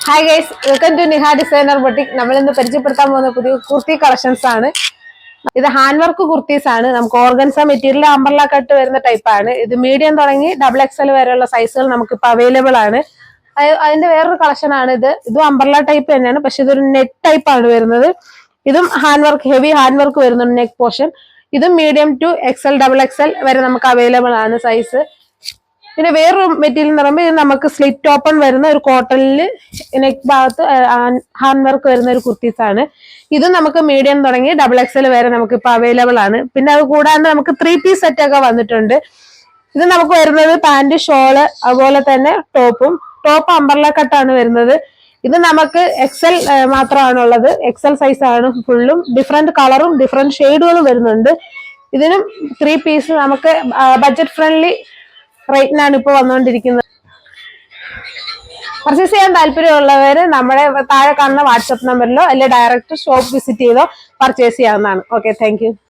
Hi guys, welcome to Niha designer boutique. നമ്മൾ ഇന്ന് പരിചയപ്പെടുത്താൻ പോകുന്ന പുതിയ കുർത്തി കളക്ഷൻസ് ആണ്. ഇത് ഹാൻഡ് വർക്ക് കുർത്തീസ് ആണ്. നമുക്ക് ഓർഗൻസ മെറ്റീരിയൽ അംബ്രല കട്ട് വരുന്ന ടൈപ്പ് ആണ്. ഇത് മീഡിയം തുടങ്ങി XXL വരെയുള്ള സൈസുകൾ നമുക്ക് ഇപ്പൊ അവൈലബിൾ ആണ്. അതിന്റെ വേറൊരു കളക്ഷൻ ആണ് ഇത്. ഇതും അംബ്രല ടൈപ്പ് തന്നെയാണ്, പക്ഷെ ഇതൊരു നെറ്റ് ടൈപ്പ് ആണ് വരുന്നത്. ഇതും hand work, heavy hand work വരുന്നുണ്ട് നെക്ക് പോർഷൻ. ഇതും മീഡിയം ടു XXL വരെ നമുക്ക് അവൈലബിൾ ആണ് സൈസ്. പിന്നെ വേറൊരു മെറ്റീരിയൽ എന്ന് പറയുമ്പോൾ ഇത് നമുക്ക് സ്ലിറ്റ് ഓപ്പൺ വരുന്ന ഒരു കോട്ടണിൽ നെക്ക് ഭാഗത്ത് ഹാൻഡ് വർക്ക് വരുന്ന ഒരു കുർത്തീസ് ആണ്. ഇതും നമുക്ക് മീഡിയം തുടങ്ങി XXL വരെ നമുക്ക് ഇപ്പൊ അവൈലബിൾ ആണ്. പിന്നെ അത് കൂടാണ്ട് നമുക്ക് 3 പീസ് സെറ്റ് ഒക്കെ വന്നിട്ടുണ്ട്. ഇത് നമുക്ക് വരുന്നത് പാന്റ്, ഷോള്, അതുപോലെ തന്നെ ടോപ്പ് അംബ്രല കട്ടാണ് വരുന്നത്. ഇത് നമുക്ക് XL മാത്രമാണുള്ളത്. XL സൈസ് ആണ് ഫുള്ളും. ഡിഫറെന്റ് കളറും ഡിഫറെന്റ് ഷെയ്ഡുകളും വരുന്നുണ്ട്. ഇതിനും 3 പീസ് നമുക്ക് ബഡ്ജറ്റ് ഫ്രണ്ട്ലി റേറ്റിനാണ് ഇപ്പൊ വന്നുകൊണ്ടിരിക്കുന്നത്. പർച്ചേസ് ചെയ്യാൻ താല്പര്യമുള്ളവര് നമ്മുടെ താഴെ കാണുന്ന വാട്സ്ആപ്പ് നമ്പറിലോ അല്ലെങ്കിൽ ഡയറക്റ്റ് ഷോപ്പ് വിസിറ്റ് ചെയ്തോ പർച്ചേസ് ചെയ്യാവുന്നതാണ്. Okay, thank you.